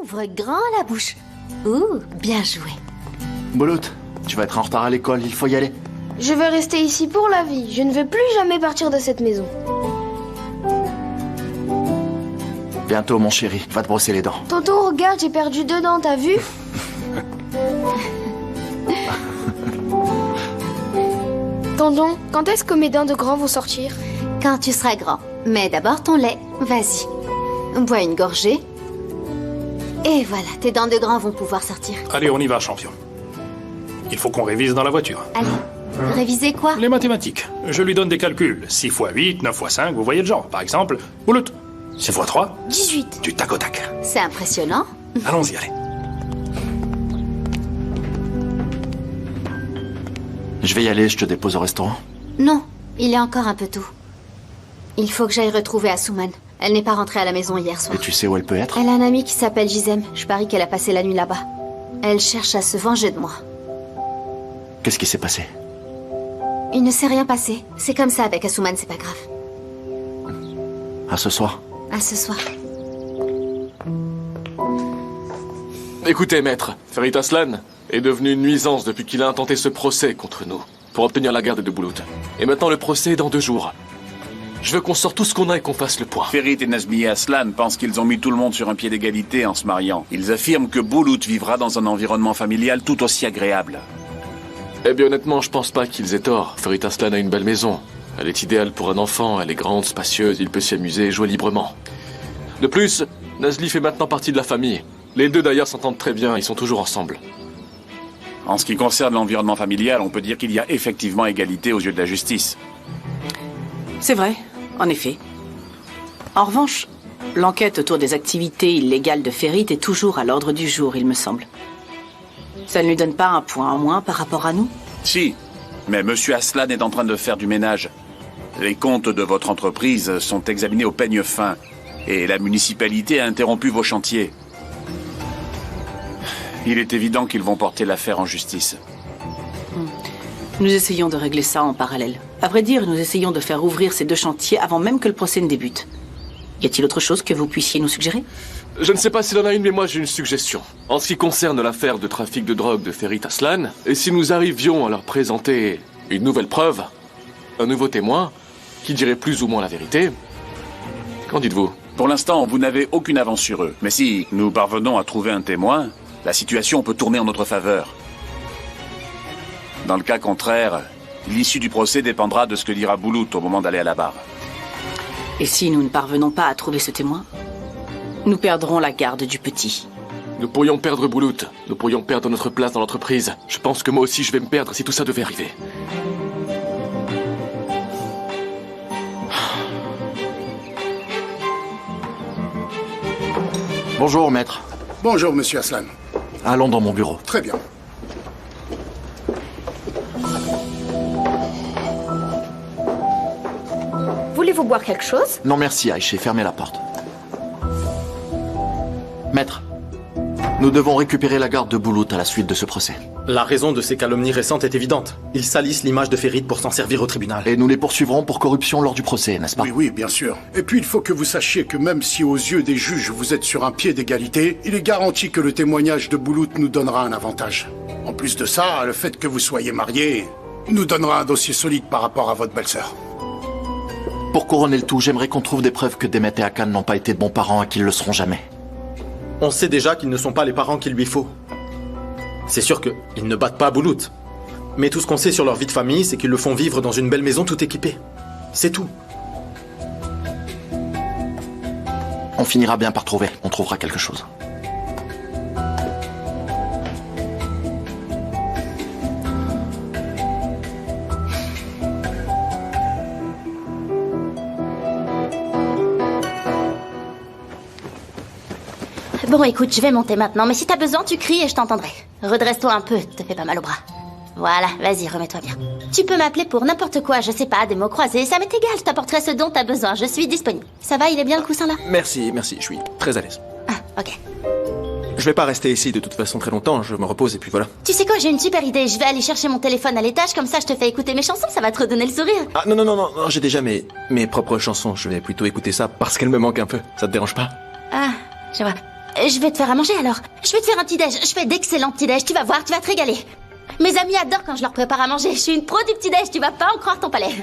Ouvre grand la bouche. Ouh, bien joué. Bouloute, tu vas être en retard à l'école, il faut y aller. Je vais rester ici pour la vie. Je ne vais plus jamais partir de cette maison. Bientôt, mon chéri, va te brosser les dents. Tonton, regarde, j'ai perdu 2 dents, t'as vu? Tonton, quand est-ce que mes dents de grand vont sortir? Quand tu seras grand. Mais d'abord ton lait. Vas-y. Bois une gorgée. Et voilà, tes dents de grand vont pouvoir sortir. Allez, on y va, champion. Il faut qu'on révise dans la voiture. Allez. Réviser quoi? Les mathématiques. Je lui donne des calculs. 6 x 8, 9 x 5, vous voyez le genre. Par exemple, Bouloute, 6 x 3, 18. du tac au tac. C'est impressionnant. Allons-y, allez. Je vais y aller, je te dépose au restaurant. Non, il est encore un peu tôt. Il faut que j'aille retrouver Asuman. Elle n'est pas rentrée à la maison hier soir. Et tu sais où elle peut être? Elle a un ami qui s'appelle Gizem. Je parie qu'elle a passé la nuit là-bas. Elle cherche à se venger de moi. Qu'est-ce qui s'est passé? Il ne s'est rien passé. C'est comme ça avec Asuman, c'est pas grave. À ce soir. À ce soir. Écoutez, maître, Ferit Aslan est devenu une nuisance depuis qu'il a intenté ce procès contre nous, pour obtenir la garde de Bouloute. Et maintenant, le procès est dans 2 jours. Je veux qu'on sorte tout ce qu'on a et qu'on fasse le point. Ferit et Nazmi Aslan pensent qu'ils ont mis tout le monde sur un pied d'égalité en se mariant. Ils affirment que Bouloute vivra dans un environnement familial tout aussi agréable. Eh bien, honnêtement, je pense pas qu'ils aient tort. Ferit Aslan a une belle maison. Elle est idéale pour un enfant, elle est grande, spacieuse, il peut s'y amuser et jouer librement. De plus, Nazli fait maintenant partie de la famille. Les deux d'ailleurs s'entendent très bien, ils sont toujours ensemble. En ce qui concerne l'environnement familial, on peut dire qu'il y a effectivement égalité aux yeux de la justice. C'est vrai, en effet. En revanche, l'enquête autour des activités illégales de Ferit est toujours à l'ordre du jour, il me semble. Ça ne lui donne pas un point en moins par rapport à nous? Si, mais Monsieur Aslan est en train de faire du ménage. Les comptes de votre entreprise sont examinés au peigne fin, et la municipalité a interrompu vos chantiers. Il est évident qu'ils vont porter l'affaire en justice. Nous essayons de régler ça en parallèle. À vrai dire, nous essayons de faire ouvrir ces 2 chantiers avant même que le procès ne débute. Y a-t-il autre chose que vous puissiez nous suggérer? Je ne sais pas s'il en a une, mais moi j'ai une suggestion. En ce qui concerne l'affaire de trafic de drogue de Ferit Aslan, et si nous arrivions à leur présenter une nouvelle preuve, un nouveau témoin, qui dirait plus ou moins la vérité, qu'en dites-vous? Pour l'instant, vous n'avez aucune avance sur eux. Mais si nous parvenons à trouver un témoin, la situation peut tourner en notre faveur. Dans le cas contraire, l'issue du procès dépendra de ce que dira Bouloute au moment d'aller à la barre. Et si nous ne parvenons pas à trouver ce témoin, nous perdrons la garde du petit. Nous pourrions perdre Bouloute, nous pourrions perdre notre place dans l'entreprise. Je pense que moi aussi je vais me perdre si tout ça devait arriver. Bonjour, maître. Bonjour, monsieur Aslan. Allons dans mon bureau. Très bien. Voulez-vous boire quelque chose? Non merci, Aïché, fermez la porte. Maître, nous devons récupérer la garde de Bouloute à la suite de ce procès. La raison de ces calomnies récentes est évidente. Ils salissent l'image de Ferit pour s'en servir au tribunal. Et nous les poursuivrons pour corruption lors du procès, n'est-ce pas? Oui, oui, bien sûr. Et puis, il faut que vous sachiez que même si aux yeux des juges, vous êtes sur un pied d'égalité, il est garanti que le témoignage de Bouloute nous donnera un avantage. En plus de ça, le fait que vous soyez mariés nous donnera un dossier solide par rapport à votre belle-sœur. Pour couronner le tout, j'aimerais qu'on trouve des preuves que Demet et Akan n'ont pas été de bons parents et qu'ils le seront jamais. On sait déjà qu'ils ne sont pas les parents qu'il lui faut. C'est sûr qu'ils ne battent pas Bouloute. Mais tout ce qu'on sait sur leur vie de famille, c'est qu'ils le font vivre dans une belle maison tout équipée. C'est tout. On finira bien par trouver. On trouvera quelque chose. Bon, écoute, je vais monter maintenant, mais si t'as besoin, tu cries et je t'entendrai. Redresse-toi un peu, te fais pas mal au bras. Voilà, vas-y, remets-toi bien. Tu peux m'appeler pour n'importe quoi, je sais pas, des mots croisés, ça m'est égal, je t'apporterai ce dont t'as besoin, je suis disponible. Ça va, il est bien le coussin là? Merci, merci, je suis très à l'aise. Ah, ok. Je vais pas rester ici de toute façon très longtemps, je me repose et puis voilà. Tu sais quoi, j'ai une super idée, je vais aller chercher mon téléphone à l'étage, comme ça je te fais écouter mes chansons, ça va te redonner le sourire. Ah non, j'ai déjà mes propres chansons, je vais plutôt écouter ça parce qu'elles me manquent un peu, ça te dérange pas? Ah, je vois. Je vais te faire à manger alors. Je vais te faire un petit déj. Je fais d'excellents petits déj. Tu vas voir, tu vas te régaler. Mes amis adorent quand je leur prépare à manger. Je suis une pro du petit déj. Tu vas pas en croire ton palais.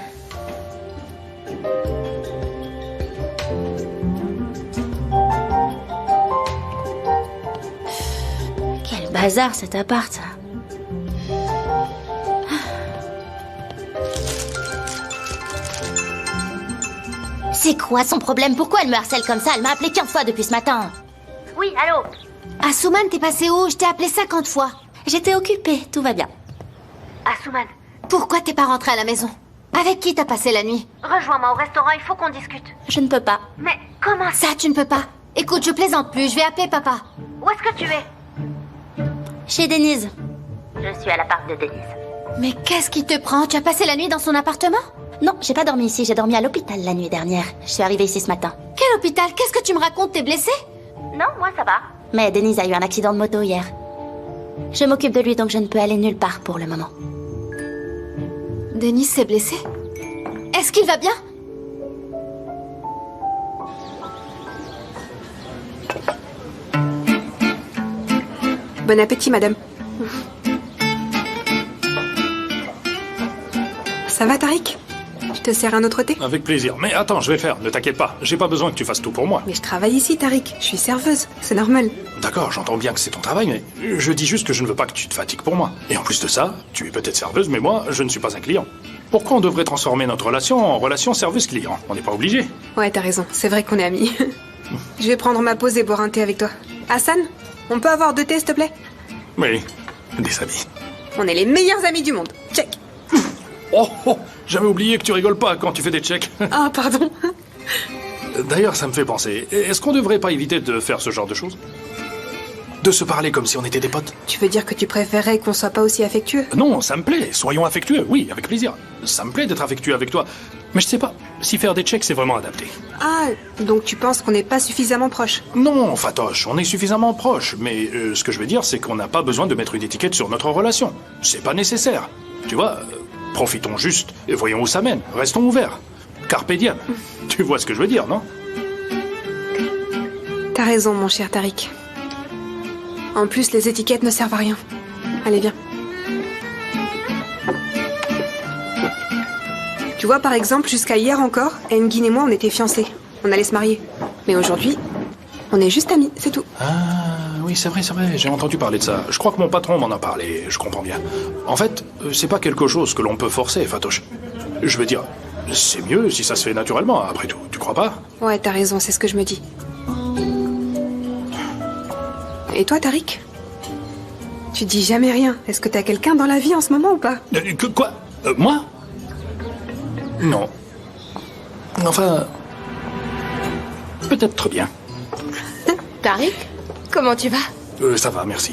Quel bazar cet appart. C'est quoi son problème? Pourquoi elle me harcèle comme ça? Elle m'a appelé 15 fois depuis ce matin. Oui, allô? Asuman, t'es passé où? Je t'ai appelé 50 fois. J'étais occupée, tout va bien. Asuman, pourquoi t'es pas rentrée à la maison? Avec qui t'as passé la nuit? Rejoins-moi au restaurant, il faut qu'on discute. Je ne peux pas. Mais comment ça, tu ne peux pas? Écoute, je plaisante plus, je vais appeler papa. Où est-ce que tu es? Chez Denise. Je suis à l'appart de Denise. Mais qu'est-ce qui te prend? Tu as passé la nuit dans son appartement? Non, j'ai pas dormi ici, j'ai dormi à l'hôpital la nuit dernière. Je suis arrivée ici ce matin. Quel hôpital? Qu'est-ce que tu me racontes? T'es blessée? Non, moi ça va. Mais Denise a eu un accident de moto hier. Je m'occupe de lui donc je ne peux aller nulle part pour le moment. Denise s'est blessé? Est-ce qu'il va bien? Bon appétit, madame. Ça va, Tariq? Je te sers un autre thé? Avec plaisir. Mais attends, je vais le faire, ne t'inquiète pas. J'ai pas besoin que tu fasses tout pour moi. Mais je travaille ici, Tariq. Je suis serveuse. C'est normal. D'accord, j'entends bien que c'est ton travail, mais je dis juste que je ne veux pas que tu te fatigues pour moi. Et en plus de ça, tu es peut-être serveuse, mais moi, je ne suis pas un client. Pourquoi on devrait transformer notre relation en relation serveuse-client? On n'est pas obligé. Ouais, t'as raison. C'est vrai qu'on est amis. Je vais prendre ma pause et boire un thé avec toi. Hassan, on peut avoir 2 thés, s'il te plaît? Oui, des amis. On est les meilleurs amis du monde. Check. Oh, j'avais oublié que tu rigoles pas quand tu fais des checks. Ah, pardon. D'ailleurs, ça me fait penser. Est-ce qu'on devrait pas éviter de faire ce genre de choses? De se parler comme si on était des potes? Tu veux dire que tu préférerais qu'on soit pas aussi affectueux? Non, ça me plaît. Soyons affectueux, oui, avec plaisir. Ça me plaît d'être affectueux avec toi. Mais je sais pas si faire des checks, c'est vraiment adapté. Ah, donc tu penses qu'on n'est pas suffisamment proches? Non, Fatoche, on est suffisamment proches. Mais ce que je veux dire, c'est qu'on n'a pas besoin de mettre une étiquette sur notre relation. C'est pas nécessaire. Tu vois, profitons juste et voyons où ça mène. Restons ouverts. Carpe diem. Tu vois ce que je veux dire, non? T'as raison, mon cher Tariq. En plus, les étiquettes ne servent à rien. Allez, viens. Tu vois, par exemple, jusqu'à hier encore, Engin et moi, on était fiancés. On allait se marier. Mais aujourd'hui, on est juste amis, c'est tout. Ah, oui, c'est vrai, j'ai entendu parler de ça. Je crois que mon patron m'en a parlé, je comprends bien. En fait, c'est pas quelque chose que l'on peut forcer, Fatoche. Je veux dire, c'est mieux si ça se fait naturellement, après tout. Tu crois pas? Ouais, t'as raison, c'est ce que je me dis. Et toi, Tariq? Tu dis jamais rien. Est-ce que t'as quelqu'un dans la vie en ce moment ou pas? Quoi? Moi? Non. Enfin... peut-être bien. Tariq, comment tu vas? Ça va, merci.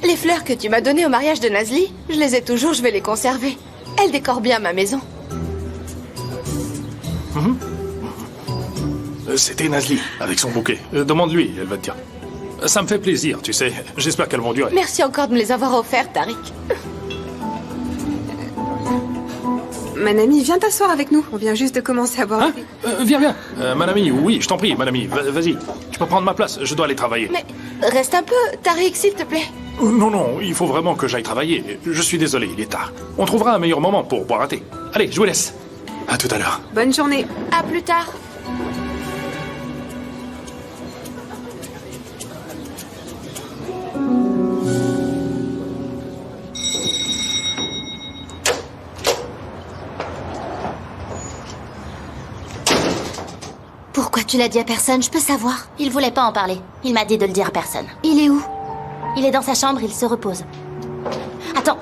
Les fleurs que tu m'as données au mariage de Nazli, je les ai toujours, je vais les conserver. Elles décorent bien ma maison. C'était Nazli, avec son bouquet. Demande-lui, elle va te dire. Ça me fait plaisir, tu sais. J'espère qu'elles vont durer. Merci encore de me les avoir offertes, Tariq. Manami, viens t'asseoir avec nous. On vient juste de commencer à boire. Hein? Viens. Manami, oui, je t'en prie, Manami. Vas-y, tu peux prendre ma place, je dois aller travailler. Mais reste un peu, Tariq, s'il te plaît. Non, il faut vraiment que j'aille travailler. Je suis désolé, il est tard. On trouvera un meilleur moment pour boire un thé. Allez, je vous laisse. À tout à l'heure. Bonne journée. À plus tard. Pourquoi tu l'as dit à personne? Je peux savoir. Il voulait pas en parler. Il m'a dit de le dire à personne. Il est où? Il est dans sa chambre, il se repose. Attends.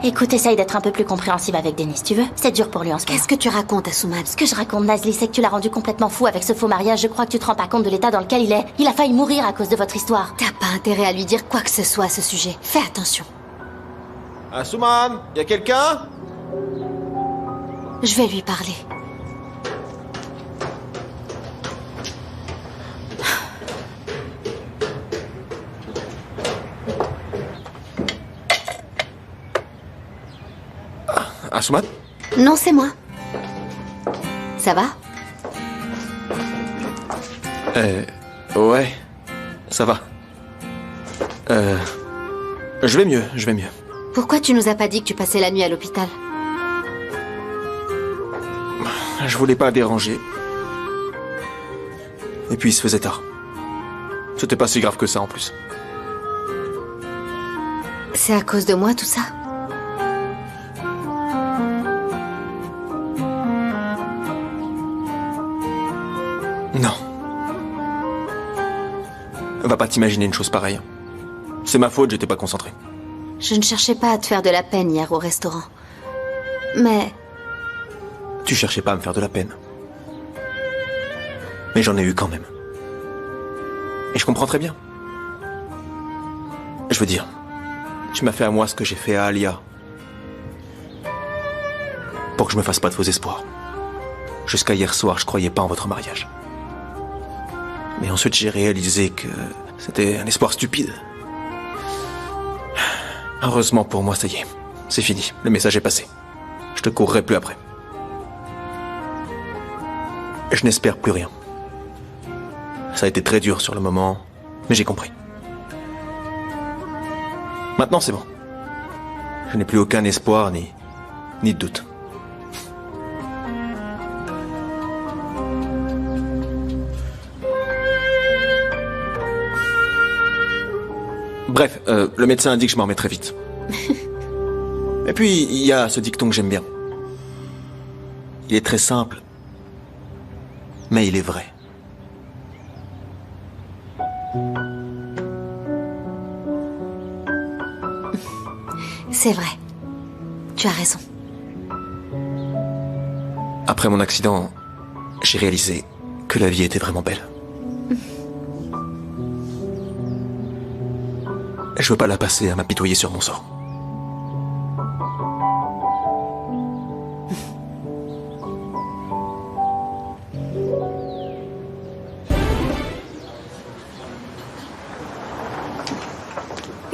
Écoute, essaye d'être un peu plus compréhensive avec Denise, tu veux? C'est dur pour lui en ce moment. Qu'est-ce que tu racontes, Asuman? Ce que je raconte, Nazli, c'est que tu l'as rendu complètement fou avec ce faux mariage. Je crois que tu te rends pas compte de l'état dans lequel il est. Il a failli mourir à cause de votre histoire. T'as pas intérêt à lui dire quoi que ce soit à ce sujet. Fais attention. Asuman, y a quelqu'un? Je vais lui parler. Asuman? Non, c'est moi. Ça va? Ouais, ça va. Je vais mieux. Pourquoi tu nous as pas dit que tu passais la nuit à l'hôpital? Je voulais pas déranger. Et puis il se faisait tard. C'était pas si grave que ça en plus. C'est à cause de moi tout ça? Non. Va pas t'imaginer une chose pareille. C'est ma faute, j'étais pas concentré. Je ne cherchais pas à te faire de la peine hier au restaurant. Mais... Tu cherchais pas à me faire de la peine. Mais j'en ai eu quand même. Et je comprends très bien. Je veux dire, tu m'as fait à moi ce que j'ai fait à Alia. Pour que je me fasse pas de faux espoirs. Jusqu'à hier soir, je croyais pas en votre mariage. Mais ensuite, j'ai réalisé que c'était un espoir stupide. Heureusement pour moi, ça y est. C'est fini. Le message est passé. Je te courrai plus après. Je n'espère plus rien. Ça a été très dur sur le moment, mais j'ai compris. Maintenant, c'est bon. Je n'ai plus aucun espoir ni doute. Bref, le médecin a dit que je m'en remettrais vite. Et puis, il y a ce dicton que j'aime bien. Il est très simple, mais il est vrai. C'est vrai. Tu as raison. Après mon accident, j'ai réalisé que la vie était vraiment belle. Je veux pas la passer à m'apitoyer sur mon sort.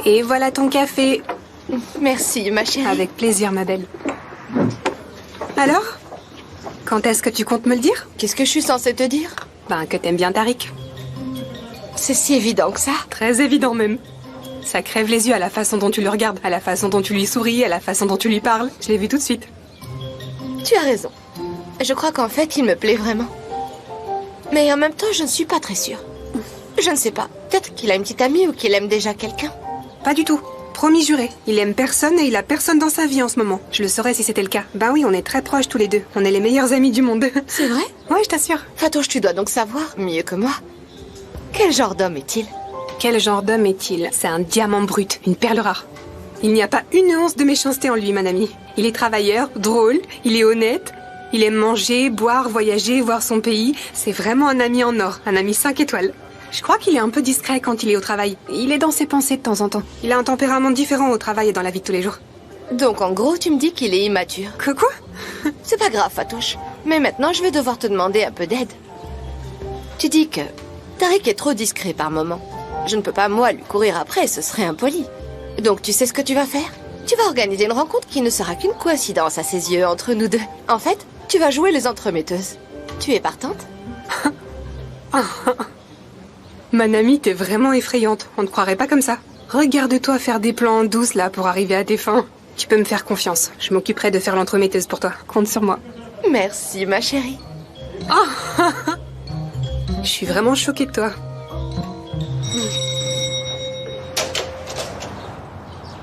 Et voilà ton café. Merci, ma chérie. Avec plaisir, ma belle. Alors? Quand est-ce que tu comptes me le dire? Qu'est-ce que je suis censée te dire? Ben, que t'aimes bien Tariq. C'est si évident que ça. Très évident même. Ça crève les yeux à la façon dont tu le regardes, à la façon dont tu lui souris, à la façon dont tu lui parles. Je l'ai vu tout de suite. Tu as raison. Je crois qu'en fait, il me plaît vraiment. Mais en même temps, je ne suis pas très sûre. Je ne sais pas. Peut-être qu'il a une petite amie ou qu'il aime déjà quelqu'un. Pas du tout. Promis juré. Il aime personne et il a personne dans sa vie en ce moment. Je le saurais si c'était le cas. Ben oui, on est très proches tous les deux. On est les meilleurs amis du monde. C'est vrai? Ouais, je t'assure. Fatouche, tu dois donc savoir, mieux que moi. Quel genre d'homme est-il? Quel genre d'homme est-il? C'est un diamant brut, une perle rare. Il n'y a pas une once de méchanceté en lui, mon ami. Il est travailleur, drôle, il est honnête, il aime manger, boire, voyager, voir son pays. C'est vraiment un ami en or, un ami 5 étoiles. Je crois qu'il est un peu discret quand il est au travail. Il est dans ses pensées de temps en temps. Il a un tempérament différent au travail et dans la vie de tous les jours. Donc en gros, tu me dis qu'il est immature. Que quoi? C'est pas grave, Fatouche. Mais maintenant, je vais devoir te demander un peu d'aide. Tu dis que Tariq est trop discret par moment. Je ne peux pas, moi, lui courir après, ce serait impoli. Donc tu sais ce que tu vas faire? Tu vas organiser une rencontre qui ne sera qu'une coïncidence à ses yeux entre nous deux. En fait, tu vas jouer les entremetteuses. Tu es partante? Manami, t'es vraiment effrayante. On ne croirait pas comme ça. Regarde-toi faire des plans en douce, là, pour arriver à tes fins. Tu peux me faire confiance. Je m'occuperai de faire l'entremetteuse pour toi. Compte sur moi. Merci, ma chérie. Je suis vraiment choquée de toi.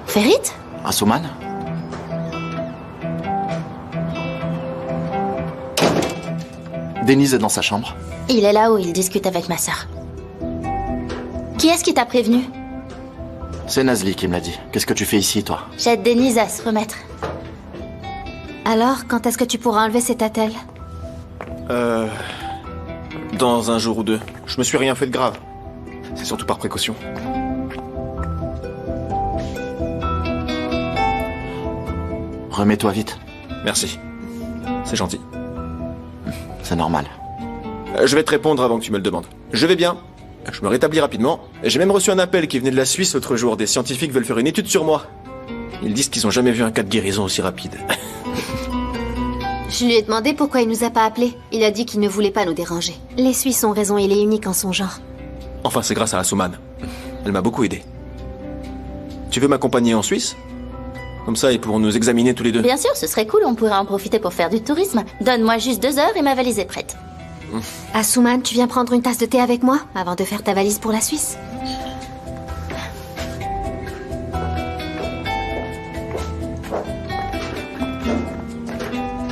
Ferit? Asuman? Denise est dans sa chambre. Il est là où il discute avec ma sœur. Qui est-ce qui t'a prévenu? C'est Nazli qui me l'a dit. Qu'est-ce que tu fais ici, toi? J'aide Denise à se remettre. Alors, quand est-ce que tu pourras enlever cette attelle? Dans un jour ou deux. Je me suis rien fait de grave. C'est surtout par précaution. Remets-toi vite. Merci. C'est gentil. C'est normal. Je vais te répondre avant que tu me le demandes. Je vais bien. Je me rétablis rapidement. J'ai même reçu un appel qui venait de la Suisse l'autre jour. Des scientifiques veulent faire une étude sur moi. Ils disent qu'ils ont jamais vu un cas de guérison aussi rapide. Je lui ai demandé pourquoi il nous a pas appelés. Il a dit qu'il ne voulait pas nous déranger. Les Suisses ont raison, il est unique en son genre. Enfin, c'est grâce à Asuman. Elle m'a beaucoup aidé. Tu veux m'accompagner en Suisse? Comme ça, ils pourront nous examiner tous les deux. Bien sûr, ce serait cool, on pourrait en profiter pour faire du tourisme. Donne-moi juste 2 heures et ma valise est prête. Asuman, tu viens prendre une tasse de thé avec moi avant de faire ta valise pour la Suisse?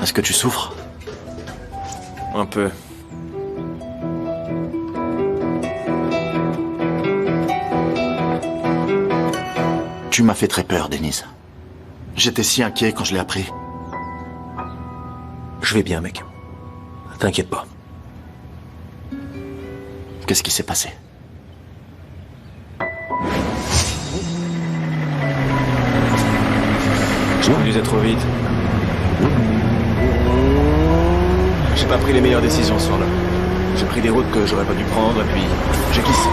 Est-ce que tu souffres? Un peu. Tu m'as fait très peur, Denise. J'étais si inquiet quand je l'ai appris. Je vais bien, mec. T'inquiète pas. Qu'est-ce qui s'est passé? J'ai conduisais trop vite. J'ai pas pris les meilleures décisions ce soir-là. J'ai pris des routes que j'aurais pas dû prendre, et puis j'ai glissé.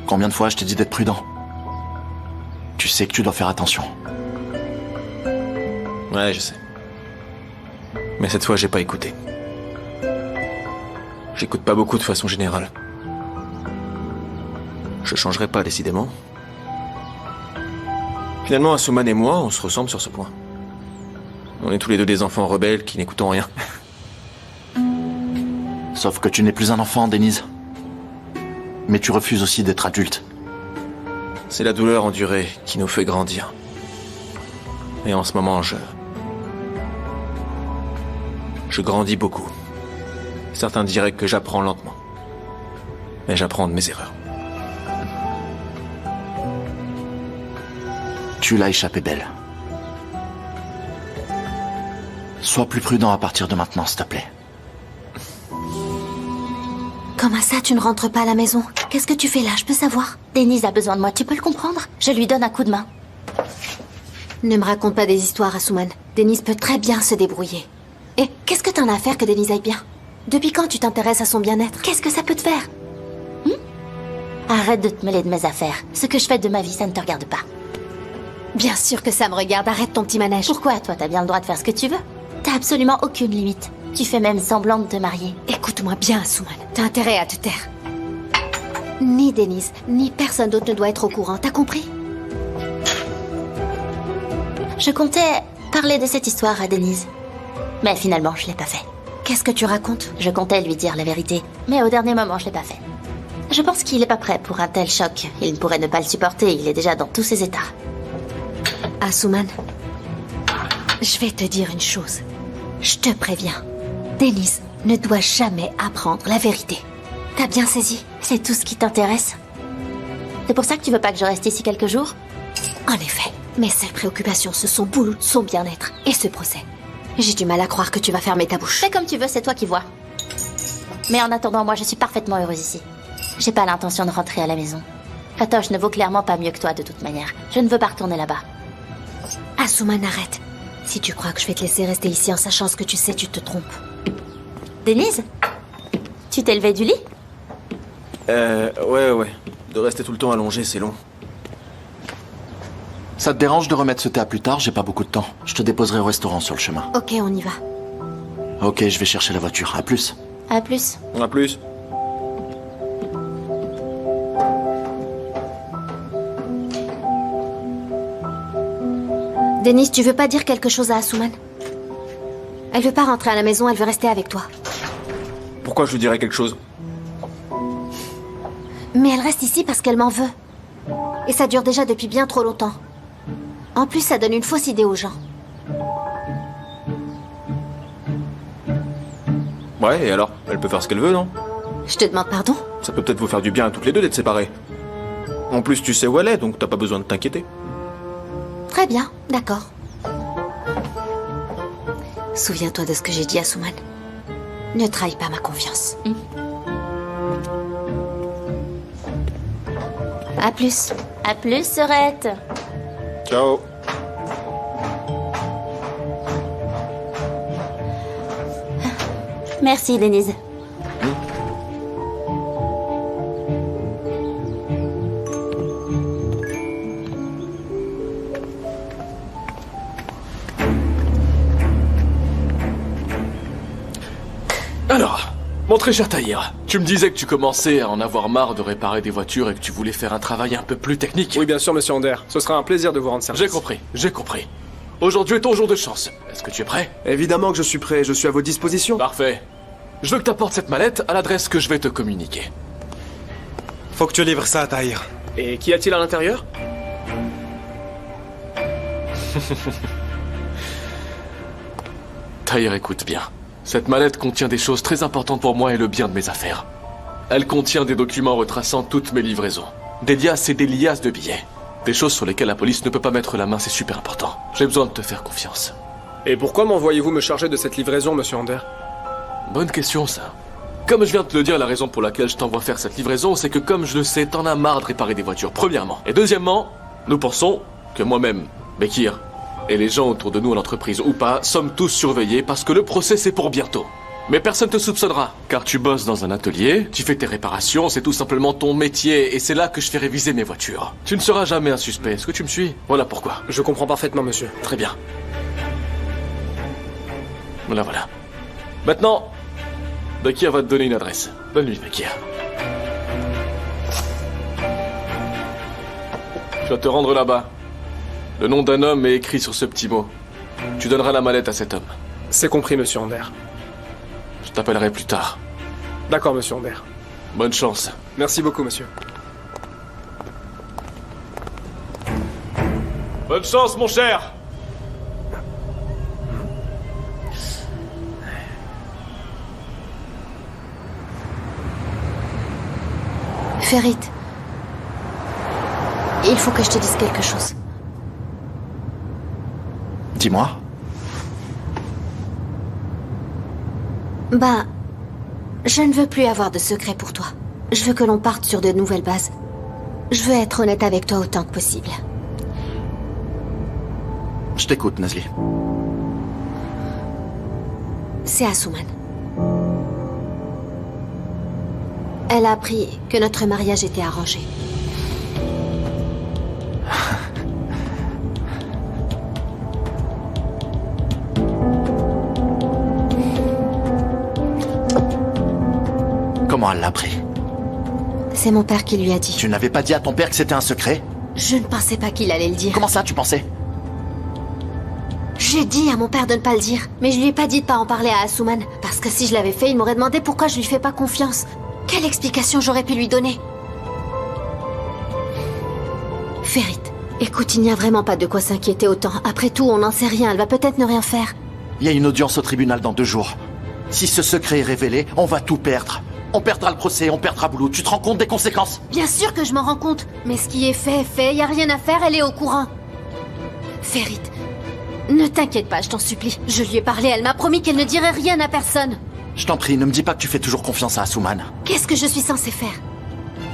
Combien de fois je t'ai dit d'être prudent? Tu sais que tu dois faire attention. Ouais, je sais. Mais cette fois, j'ai pas écouté. J'écoute pas beaucoup de façon générale. Je changerai pas, décidément. Finalement, Asuman et moi, on se ressemble sur ce point. On est tous les deux des enfants rebelles qui n'écoutons rien. Sauf que tu n'es plus un enfant, Denise. Mais tu refuses aussi d'être adulte. C'est la douleur endurée qui nous fait grandir. Et en ce moment, je grandis beaucoup. Certains diraient que j'apprends lentement. Mais j'apprends de mes erreurs. Tu l'as échappé belle. Sois plus prudent à partir de maintenant, s'il te plaît. Comment ça, tu ne rentres pas à la maison? Qu'est-ce que tu fais là? Je peux savoir? Denise a besoin de moi, tu peux le comprendre? Je lui donne un coup de main. Ne me raconte pas des histoires, Asuman. Denise peut très bien se débrouiller. Et qu'est-ce que t'en as à faire que Denise aille bien? Depuis quand tu t'intéresses à son bien-être? Qu'est-ce que ça peut te faire? Arrête de te mêler de mes affaires. Ce que je fais de ma vie, ça ne te regarde pas. Bien sûr que ça me regarde, arrête ton petit manège. Pourquoi? Toi, t'as bien le droit de faire ce que tu veux. T'as absolument aucune limite. Tu fais même semblant de te marier. Écoute-moi bien, Asuman. T'as intérêt à te taire. Ni Denise, ni personne d'autre ne doit être au courant, t'as compris? Je comptais parler de cette histoire à Denise. Mais finalement, je l'ai pas fait. Qu'est-ce que tu racontes? Je comptais lui dire la vérité, mais au dernier moment, je l'ai pas fait. Je pense qu'il est pas prêt pour un tel choc. Il ne pourrait ne pas le supporter, il est déjà dans tous ses états. Asuman, je vais te dire une chose. Je te préviens. Denise ne doit jamais apprendre la vérité. T'as bien saisi? C'est tout ce qui t'intéresse? C'est pour ça que tu veux pas que je reste ici quelques jours? En effet, mes seules préoccupations, ce sont Boulout, son bien-être et ce procès. J'ai du mal à croire que tu vas fermer ta bouche. Fais comme tu veux, c'est toi qui vois. Mais en attendant, moi, je suis parfaitement heureuse ici. J'ai pas l'intention de rentrer à la maison. Fatoche ne vaut clairement pas mieux que toi, de toute manière. Je ne veux pas retourner là-bas. Asuman, arrête. Si tu crois que je vais te laisser rester ici en sachant ce que tu sais, tu te trompes. Denise? Tu t'es levée du lit? Ouais. De rester tout le temps allongé, c'est long. Ça te dérange de remettre ce thé à plus tard? J'ai pas beaucoup de temps. Je te déposerai au restaurant sur le chemin. Ok, on y va. Ok, je vais chercher la voiture. À plus. À plus. À plus. Denise, tu veux pas dire quelque chose à Asuman? Elle veut pas rentrer à la maison, elle veut rester avec toi. Pourquoi je lui dirais quelque chose? Mais elle reste ici parce qu'elle m'en veut. Et ça dure déjà depuis bien trop longtemps. En plus, ça donne une fausse idée aux gens. Ouais, et alors? Elle peut faire ce qu'elle veut, non? Je te demande pardon? Ça peut peut-être vous faire du bien à toutes les deux d'être séparés. En plus, tu sais où elle est, donc t'as pas besoin de t'inquiéter. Très bien, d'accord. Souviens-toi de ce que j'ai dit à Asuman. Ne trahis pas ma confiance. À plus. À plus, Sorette. Ciao. Merci, Denise. Alors, mon très cher Tahir, tu me disais que tu commençais à en avoir marre de réparer des voitures et que tu voulais faire un travail un peu plus technique. Oui, bien sûr, monsieur Ander. Ce sera un plaisir de vous rendre service. J'ai compris. Aujourd'hui est ton jour de chance. Est-ce que tu es prêt? Évidemment que je suis prêt, je suis à votre disposition. Parfait. Je veux que tu apportes cette mallette à l'adresse que je vais te communiquer. Faut que tu livres ça, Tahir. Et qu'y a-t-il à l'intérieur? Tahir, écoute bien. Cette mallette contient des choses très importantes pour moi et le bien de mes affaires. Elle contient des documents retraçant toutes mes livraisons. Des liasses et des liasses de billets. Des choses sur lesquelles la police ne peut pas mettre la main, c'est super important. J'ai besoin de te faire confiance. Et pourquoi m'envoyez-vous me charger de cette livraison, monsieur Ander? Bonne question, ça. Comme je viens de te le dire, la raison pour laquelle je t'envoie faire cette livraison, c'est que comme je le sais, t'en as marre de réparer des voitures, premièrement. Et deuxièmement, nous pensons que moi-même, Bekir, et les gens autour de nous, en entreprise ou pas, sommes tous surveillés parce que le procès c'est pour bientôt. Mais personne te soupçonnera, car tu bosses dans un atelier, tu fais tes réparations, c'est tout simplement ton métier, et c'est là que je fais réviser mes voitures. Tu ne seras jamais un suspect, est-ce que tu me suis? Voilà pourquoi. Je comprends parfaitement, monsieur. Très bien. Voilà. Maintenant, Bekir va te donner une adresse. Bonne nuit, Bekir. Tu vas te rendre là-bas. Le nom d'un homme est écrit sur ce petit mot. Tu donneras la mallette à cet homme. C'est compris, monsieur Ander. Je t'appellerai plus tard. D'accord, monsieur Ander. Bonne chance. Merci beaucoup, monsieur. Bonne chance, mon cher. Ferit, il faut que je te dise quelque chose. Dis-moi. Bah, je ne veux plus avoir de secret pour toi. Je veux que l'on parte sur de nouvelles bases. Je veux être honnête avec toi autant que possible. Je t'écoute, Nazli. C'est Asuman. Elle a appris que notre mariage était arrangé. Comment elle l'a appris? C'est mon père qui lui a dit. Tu n'avais pas dit à ton père que c'était un secret? Je ne pensais pas qu'il allait le dire. Comment ça, tu pensais? J'ai dit à mon père de ne pas le dire, mais je lui ai pas dit de pas en parler à Asuman, parce que si je l'avais fait, il m'aurait demandé pourquoi je lui fais pas confiance. Quelle explication j'aurais pu lui donner? Ferit, écoute, il n'y a vraiment pas de quoi s'inquiéter autant. Après tout, on n'en sait rien, elle va peut-être ne rien faire. Il y a une audience au tribunal dans 2 jours. Si ce secret est révélé, on va tout perdre. On perdra le procès, on perdra Boulout. Tu te rends compte des conséquences? Bien sûr que je m'en rends compte, mais ce qui est fait est fait, y a rien à faire, elle est au courant. Ferit, ne t'inquiète pas, je t'en supplie. Je lui ai parlé, elle m'a promis qu'elle ne dirait rien à personne. Je t'en prie, ne me dis pas que tu fais toujours confiance à Asuman. Qu'est-ce que je suis censée faire?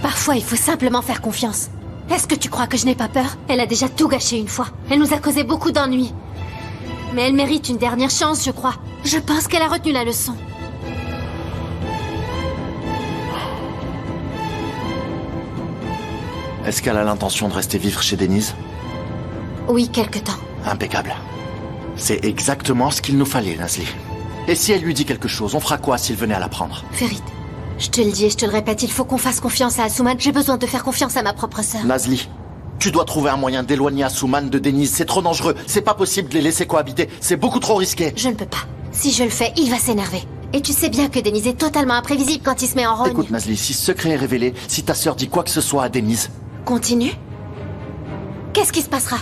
Parfois, il faut simplement faire confiance. Est-ce que tu crois que je n'ai pas peur? Elle a déjà tout gâché une fois. Elle nous a causé beaucoup d'ennuis. Mais elle mérite une dernière chance, je crois. Je pense qu'elle a retenu la leçon. Est-ce qu'elle a l'intention de rester vivre chez Denise? Oui, quelque temps. Impeccable. C'est exactement ce qu'il nous fallait, Nazli. Et si elle lui dit quelque chose, on fera quoi s'il venait à l'apprendre? Ferit, je te le dis et je te le répète, il faut qu'on fasse confiance à Asuman. J'ai besoin de faire confiance à ma propre sœur. Nazli, tu dois trouver un moyen d'éloigner Asuman de Denise. C'est trop dangereux. C'est pas possible de les laisser cohabiter. C'est beaucoup trop risqué. Je ne peux pas. Si je le fais, il va s'énerver. Et tu sais bien que Denise est totalement imprévisible quand il se met en rogne. Écoute, Nazli, si ce secret est révélé, si ta sœur dit quoi que ce soit à Denise... Continue. Qu'est-ce qui se passera?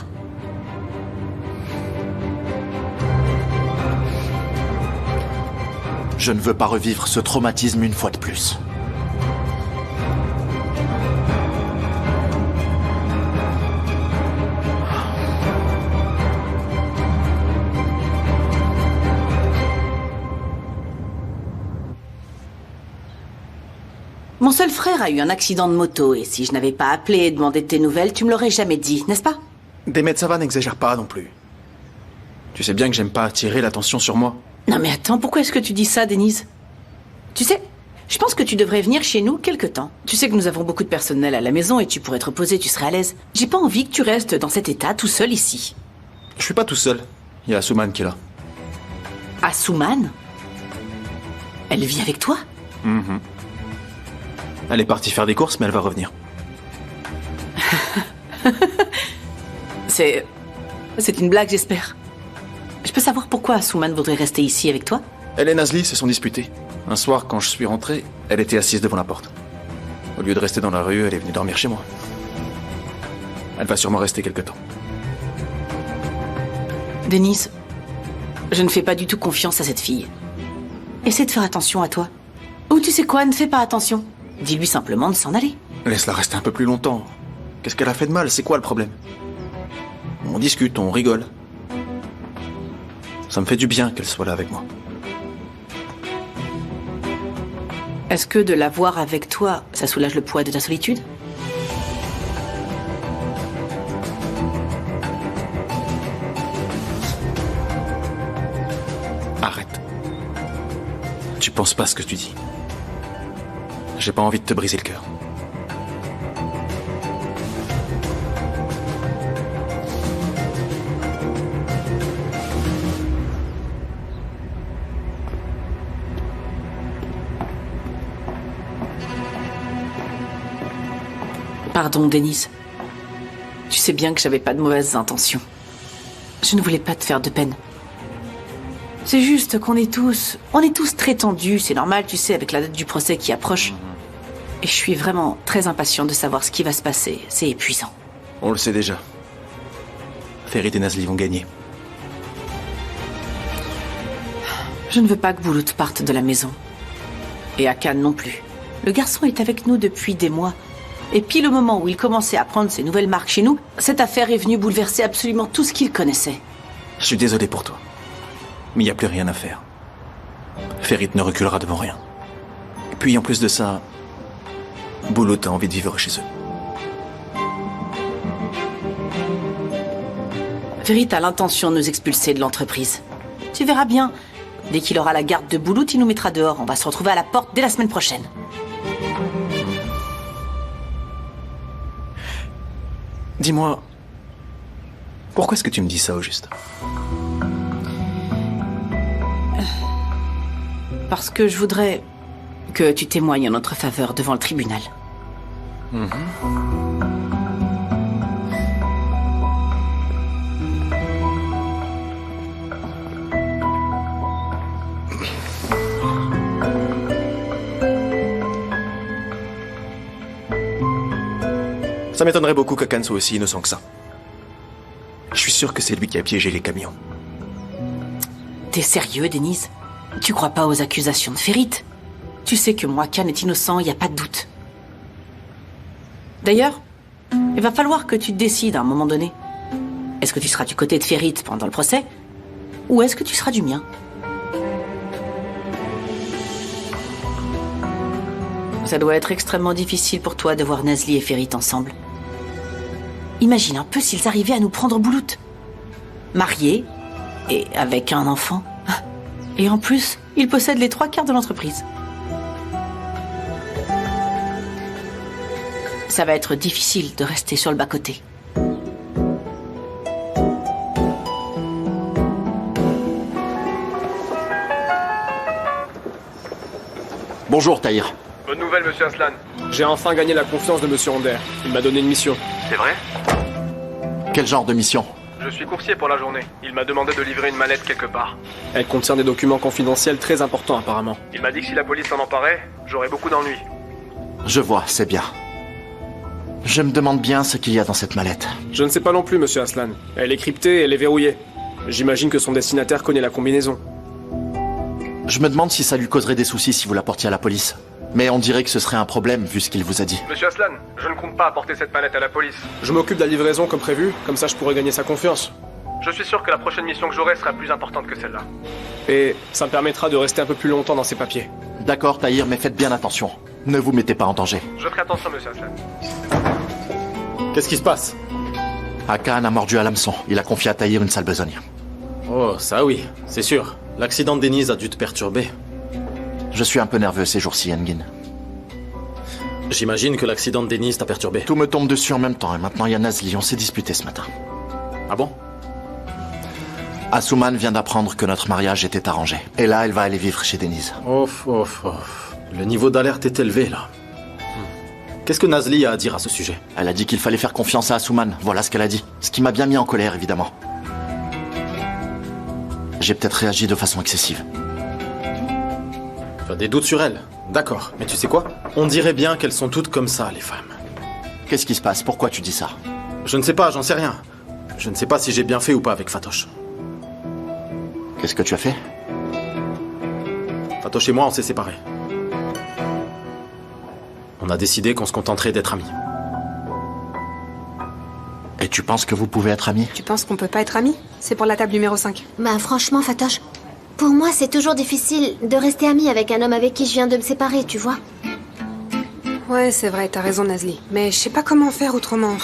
Je ne veux pas revivre ce traumatisme une fois de plus. Mon seul frère a eu un accident de moto, et si je n'avais pas appelé et demandé de tes nouvelles, tu me l'aurais jamais dit, n'est-ce pas? Demet, ça va, n'exagère pas non plus. Tu sais bien que j'aime pas attirer l'attention sur moi. Non mais attends, pourquoi est-ce que tu dis ça, Denise? Tu sais, je pense que tu devrais venir chez nous quelque temps. Tu sais que nous avons beaucoup de personnel à la maison et tu pourrais te reposer, tu serais à l'aise. J'ai pas envie que tu restes dans cet état tout seul ici. Je suis pas tout seul. Il y a Asuman qui est là. Asuman? Elle vit avec toi? Elle est partie faire des courses, mais elle va revenir. C'est une blague, j'espère. Je peux savoir pourquoi Asuman voudrait rester ici avec toi? Elle et Nazli se sont disputés. Un soir, quand je suis rentré, elle était assise devant la porte. Au lieu de rester dans la rue, elle est venue dormir chez moi. Elle va sûrement rester quelque temps. Denise, je ne fais pas du tout confiance à cette fille. Essaie de faire attention à toi. Ou tu sais quoi, ne fais pas attention. Dis-lui simplement de s'en aller. Laisse-la rester un peu plus longtemps. Qu'est-ce qu'elle a fait de mal? C'est quoi le problème? On discute, on rigole. Ça me fait du bien qu'elle soit là avec moi. Est-ce que de la voir avec toi, ça soulage le poids de ta solitude? Arrête. Tu penses pas ce que tu dis. J'ai pas envie de te briser le cœur. Pardon, Denise. Tu sais bien que j'avais pas de mauvaises intentions. Je ne voulais pas te faire de peine. C'est juste qu'on est tous très tendus, c'est normal, tu sais, avec la date du procès qui approche. Et je suis vraiment très impatient de savoir ce qui va se passer. C'est épuisant. On le sait déjà. Ferit et Nazli vont gagner. Je ne veux pas que Boulout parte de la maison. Et Akan non plus. Le garçon est avec nous depuis des mois. Et pile au moment où il commençait à prendre ses nouvelles marques chez nous, cette affaire est venue bouleverser absolument tout ce qu'il connaissait. Je suis désolé pour toi. Mais il n'y a plus rien à faire. Ferit ne reculera devant rien. Et puis en plus de ça, Boulout a envie de vivre chez eux. Ferit a l'intention de nous expulser de l'entreprise. Tu verras bien. Dès qu'il aura la garde de Boulout, il nous mettra dehors. On va se retrouver à la porte dès la semaine prochaine. Dis-moi, pourquoi est-ce que tu me dis ça au juste? Parce que je voudrais que tu témoignes en notre faveur devant le tribunal. Ça m'étonnerait beaucoup qu'Akan soit aussi innocent que ça. Je suis sûr que c'est lui qui a piégé les camions. T'es sérieux, Denise? Tu crois pas aux accusations de Ferit? Tu sais que moi, Akan est innocent, y a pas de doute. D'ailleurs, il va falloir que tu te décides à un moment donné. Est-ce que tu seras du côté de Ferit pendant le procès? Ou est-ce que tu seras du mien? Ça doit être extrêmement difficile pour toi de voir Nazli et Ferit ensemble. Imagine un peu s'ils arrivaient à nous prendre Boulout. Mariés, et avec un enfant. Et en plus, ils possèdent les 3/4 de l'entreprise. Ça va être difficile de rester sur le bas-côté. Bonjour, Tahir. Bonne nouvelle, monsieur Aslan. J'ai enfin gagné la confiance de monsieur Ander. Il m'a donné une mission. C'est vrai? Quel genre de mission? Je suis coursier pour la journée. Il m'a demandé de livrer une mallette quelque part. Elle contient des documents confidentiels très importants apparemment. Il m'a dit que si la police s'en emparait, j'aurais beaucoup d'ennuis. Je vois, c'est bien. Je me demande bien ce qu'il y a dans cette mallette. Je ne sais pas non plus, monsieur Aslan. Elle est cryptée et elle est verrouillée. J'imagine que son destinataire connaît la combinaison. Je me demande si ça lui causerait des soucis si vous la portiez à la police. Mais on dirait que ce serait un problème vu ce qu'il vous a dit. Monsieur Aslan, je ne compte pas apporter cette mallette à la police. Je m'occupe de la livraison comme prévu, comme ça je pourrai gagner sa confiance. Je suis sûr que la prochaine mission que j'aurai sera plus importante que celle-là. Et ça me permettra de rester un peu plus longtemps dans ces papiers. D'accord, Tahir, mais faites bien attention. Ne vous mettez pas en danger. Je ferai attention, monsieur Aslan. Qu'est-ce qui se passe? Akan a mordu à l'hameçon. Il a confié à Tahir une sale besogne. Oh, ça oui, c'est sûr. L'accident de Denise a dû te perturber. Je suis un peu nerveux ces jours-ci, Engin. J'imagine que l'accident de Denise t'a perturbé. Tout me tombe dessus en même temps et maintenant il y a Nazli. On s'est disputé ce matin. Ah bon? Asuman vient d'apprendre que notre mariage était arrangé. Et là, elle va aller vivre chez Denise. Ouf. Le niveau d'alerte est élevé, là. Qu'est-ce que Nazli a à dire à ce sujet? Elle a dit qu'il fallait faire confiance à Asuman. Voilà ce qu'elle a dit. Ce qui m'a bien mis en colère, évidemment. J'ai peut-être réagi de façon excessive. Tu as des doutes sur elle? D'accord. Mais tu sais quoi? On dirait bien qu'elles sont toutes comme ça, les femmes. Qu'est-ce qui se passe? Pourquoi tu dis ça? Je ne sais pas, j'en sais rien. Je ne sais pas si j'ai bien fait ou pas avec Fatoche. Qu'est-ce que tu as fait? Fatoche et moi, on s'est séparés. On a décidé qu'on se contenterait d'être amis. Et tu penses que vous pouvez être amis? Tu penses qu'on peut pas être amis? C'est pour la table numéro 5. Bah franchement, Fatoche, pour moi c'est toujours difficile de rester amie avec un homme avec qui je viens de me séparer, tu vois. Ouais, c'est vrai, t'as raison, Nazli. Mais je sais pas comment faire autrement.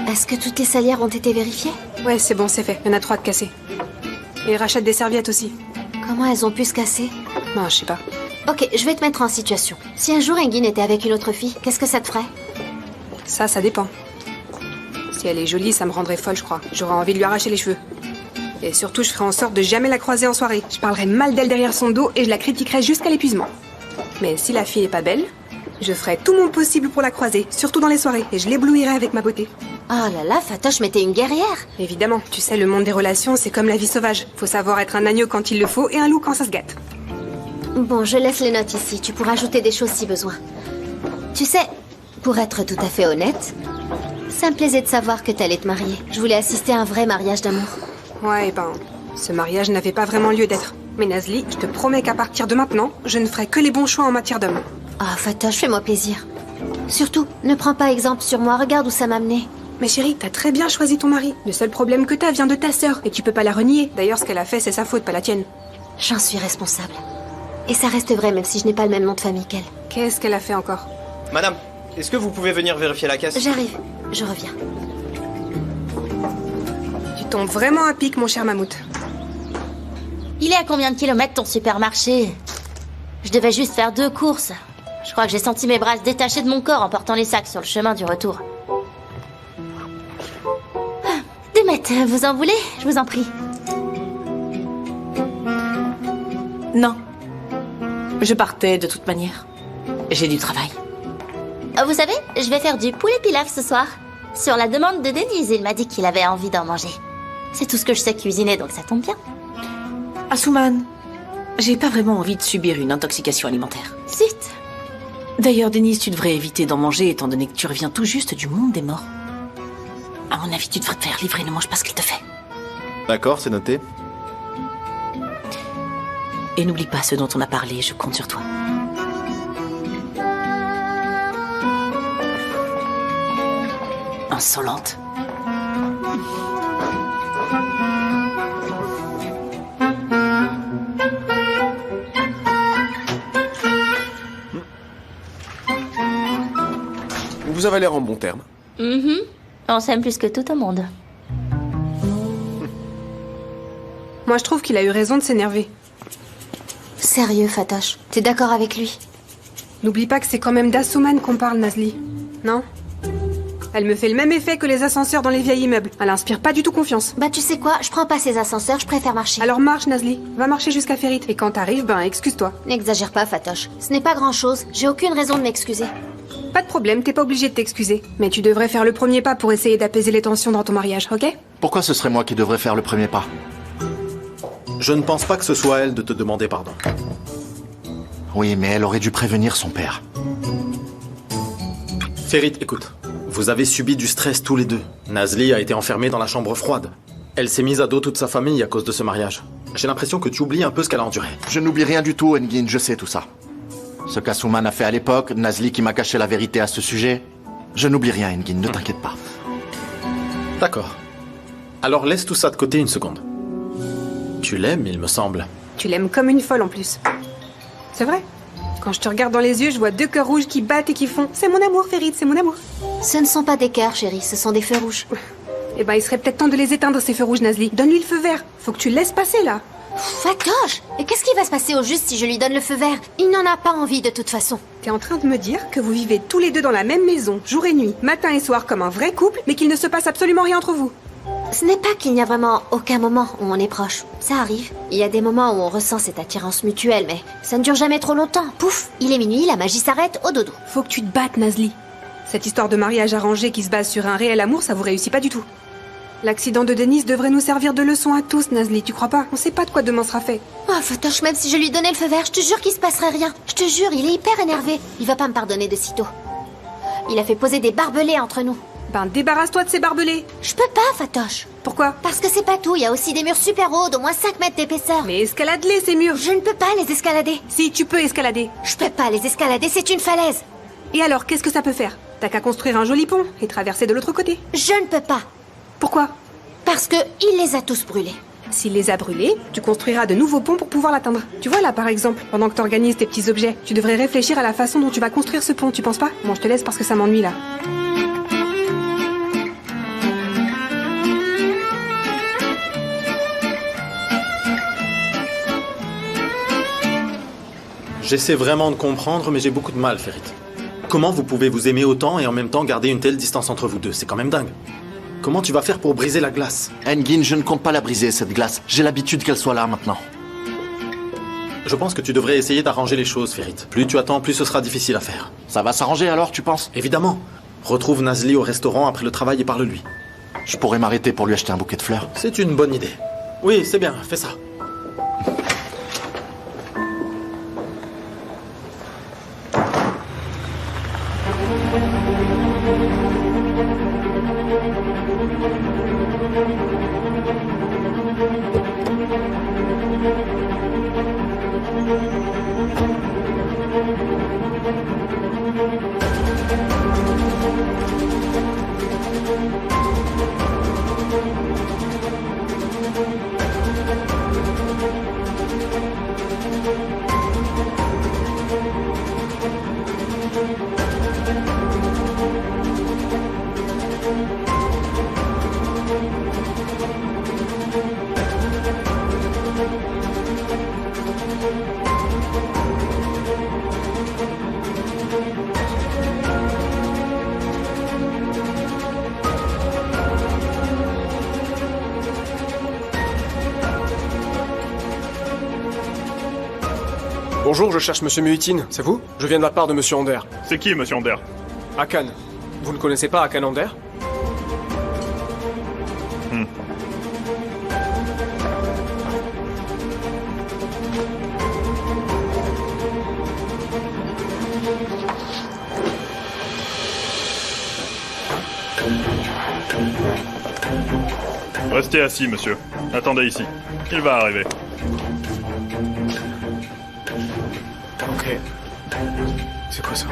Est-ce que toutes les salières ont été vérifiées? Ouais, c'est bon, c'est fait. Il y en a 3 de cassées. Et rachète des serviettes aussi. Comment elles ont pu se casser? Non, je sais pas. Ok, je vais te mettre en situation. Si un jour Engin était avec une autre fille, qu'est-ce que ça te ferait? Ça dépend. Si elle est jolie, ça me rendrait folle, je crois. J'aurais envie de lui arracher les cheveux. Et surtout, je ferai en sorte de jamais la croiser en soirée. Je parlerai mal d'elle derrière son dos et je la critiquerai jusqu'à l'épuisement. Mais si la fille est pas belle, je ferai tout mon possible pour la croiser, surtout dans les soirées, et je l'éblouirai avec ma beauté. Oh là là, Fatoche, mais t'es une guerrière. Évidemment, tu sais, le monde des relations, c'est comme la vie sauvage. Faut savoir être un agneau quand il le faut et un loup quand ça se gâte. Bon, je laisse les notes ici. Tu pourras ajouter des choses si besoin. Tu sais, pour être tout à fait honnête, ça me plaisait de savoir que t'allais te marier. Je voulais assister à un vrai mariage d'amour. Ouais, ce mariage n'avait pas vraiment lieu d'être. Mais Nazli, je te promets qu'à partir de maintenant, je ne ferai que les bons choix en matière d'homme. Ah, Fatoche, fais-moi plaisir. Surtout, ne prends pas exemple sur moi. Regarde où ça m'a mené. Mais chérie, t'as très bien choisi ton mari. Le seul problème que t'as vient de ta sœur, et tu peux pas la renier. D'ailleurs, ce qu'elle a fait, c'est sa faute, pas la tienne. J'en suis responsable. Et ça reste vrai, même si je n'ai pas le même nom de famille qu'elle. Qu'est-ce qu'elle a fait encore? Madame, est-ce que vous pouvez venir vérifier la caisse? J'arrive, je reviens. Tu tombes vraiment à pic, mon cher mammouth. Il est à combien de kilomètres ton supermarché? Je devais juste faire 2 courses. Je crois que j'ai senti mes bras se détacher de mon corps en portant les sacs sur le chemin du retour. Demet, vous en voulez? Je vous en prie. Non. Je partais de toute manière. J'ai du travail. Vous savez, je vais faire du poulet pilaf ce soir. Sur la demande de Denise, il m'a dit qu'il avait envie d'en manger. C'est tout ce que je sais cuisiner, donc ça tombe bien. Asuman, j'ai pas vraiment envie de subir une intoxication alimentaire. Zut. D'ailleurs, Denise, tu devrais éviter d'en manger étant donné que tu reviens tout juste du monde des morts. À mon avis, tu devrais te faire livrer, ne mange pas ce qu'il te fait. D'accord, c'est noté. Et n'oublie pas ce dont on a parlé, je compte sur toi. Insolente. Vous avez l'air en bon terme. On s'aime plus que tout au monde. Moi, je trouve qu'il a eu raison de s'énerver. Sérieux, Fatoche, t'es d'accord avec lui? N'oublie pas que c'est quand même d'Asuman qu'on parle, Nazli. Non? Elle me fait le même effet que les ascenseurs dans les vieilles immeubles. Elle inspire pas du tout confiance. Bah tu sais quoi, je prends pas ces ascenseurs, je préfère marcher. Alors marche, Nazli. Va marcher jusqu'à Ferit. Et quand t'arrives, excuse-toi. N'exagère pas, Fatoche. Ce n'est pas grand-chose. J'ai aucune raison de m'excuser. Pas de problème, t'es pas obligé de t'excuser. Mais tu devrais faire le premier pas pour essayer d'apaiser les tensions dans ton mariage, ok? Pourquoi ce serait moi qui devrais faire le premier pas? Je ne pense pas que ce soit à elle de te demander pardon. Oui, mais elle aurait dû prévenir son père. Ferit, écoute. Vous avez subi du stress tous les deux. Nazli a été enfermée dans la chambre froide. Elle s'est mise à dos toute sa famille à cause de ce mariage. J'ai l'impression que tu oublies un peu ce qu'elle a enduré. Je n'oublie rien du tout, Engin, je sais tout ça. Ce qu'Asuman a fait à l'époque, Nazli qui m'a caché la vérité à ce sujet. Je n'oublie rien, Engin, ne t'inquiète pas. D'accord. Alors laisse tout ça de côté une seconde. Tu l'aimes, il me semble. Tu l'aimes comme une folle en plus. C'est vrai. Quand je te regarde dans les yeux, je vois 2 cœurs rouges qui battent et qui font « C'est mon amour, Ferit, c'est mon amour !» Ce ne sont pas des cœurs, chérie, ce sont des feux rouges. Eh il serait peut-être temps de les éteindre, ces feux rouges, Nazli. Donne-lui le feu vert. Faut que tu le laisses passer, là. Fatoche! Et qu'est-ce qui va se passer au juste si je lui donne le feu vert? Il n'en a pas envie de toute façon. T'es en train de me dire que vous vivez tous les deux dans la même maison, jour et nuit, matin et soir, comme un vrai couple, mais qu'il ne se passe absolument rien entre vous. Ce n'est pas qu'il n'y a vraiment aucun moment où on est proche. Ça arrive. Il y a des moments où on ressent cette attirance mutuelle, mais ça ne dure jamais trop longtemps. Pouf, il est minuit, la magie s'arrête, au dodo. Faut que tu te battes, Nazli. Cette histoire de mariage arrangé qui se base sur un réel amour, ça vous réussit pas du tout. L'accident de Denise devrait nous servir de leçon à tous, Nazli, tu crois pas? On sait pas de quoi demain sera fait. Oh, Fatoche, même si je lui donnais le feu vert, je te jure qu'il se passerait rien. Je te jure, il est hyper énervé. Il va pas me pardonner de sitôt. Il a fait poser des barbelés entre nous. Ben, débarrasse-toi de ces barbelés. Je peux pas, Fatoche. Pourquoi? Parce que c'est pas tout, il y a aussi des murs super hauts d'au moins 5 mètres d'épaisseur. Mais escalade-les, ces murs. Je ne peux pas les escalader. Si, tu peux escalader. Je peux pas les escalader, c'est une falaise. Et alors, qu'est-ce que ça peut faire? T'as qu'à construire un joli pont et traverser de l'autre côté. Je ne peux pas. Pourquoi? Parce que il les a tous brûlés. S'il les a brûlés, tu construiras de nouveaux ponts pour pouvoir l'atteindre. Tu vois là, par exemple, pendant que t'organises tes petits objets, tu devrais réfléchir à la façon dont tu vas construire ce pont, tu penses pas? Bon, je te laisse parce que ça m'ennuie là. J'essaie vraiment de comprendre, mais j'ai beaucoup de mal, Ferit. Comment vous pouvez vous aimer autant et en même temps garder une telle distance entre vous deux? C'est quand même dingue. Comment tu vas faire pour briser la glace? Engin, je ne compte pas la briser, cette glace. J'ai l'habitude qu'elle soit là maintenant. Je pense que tu devrais essayer d'arranger les choses, Ferit. Plus tu attends, plus ce sera difficile à faire. Ça va s'arranger alors, tu penses? Évidemment. Retrouve Nazli au restaurant après le travail et parle-lui. Je pourrais m'arrêter pour lui acheter un bouquet de fleurs. C'est une bonne idée. Oui, c'est bien, fais ça. Bonjour, je cherche Monsieur Muitin, c'est vous? Je viens de la part de Monsieur Ander. C'est qui, Monsieur Ander? Hakan. Vous ne connaissez pas Hakan Ander? Restez assis, monsieur. Attendez ici. Il va arriver. Ok. C'est quoi ça?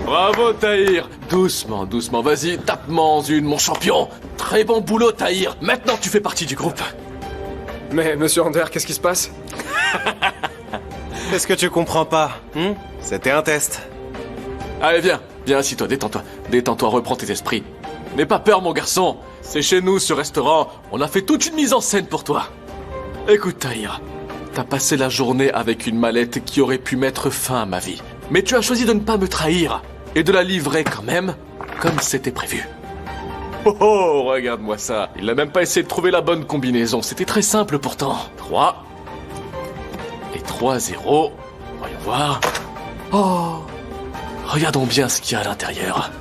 Bravo, Tahir. Doucement, doucement. Vas-y, tape-moi en une, mon champion. Très bon boulot, Tahir. Maintenant, tu fais partie du groupe. Mais, Monsieur Ander, qu'est-ce qui se passe? Qu'est-ce que tu comprends pas? C'était un test. Allez, viens. Viens, assis-toi, détends-toi. Détends-toi, reprends tes esprits. N'aie pas peur, mon garçon. C'est chez nous, ce restaurant. On a fait toute une mise en scène pour toi. Écoute, Tahir. T'as passé la journée avec une mallette qui aurait pu mettre fin à ma vie. Mais tu as choisi de ne pas me trahir et de la livrer quand même, comme c'était prévu. Oh oh, regarde-moi ça. Il n'a même pas essayé de trouver la bonne combinaison. C'était très simple pourtant. 3. Et 3-0. Voyons voir. Oh. Regardons bien ce qu'il y a à l'intérieur.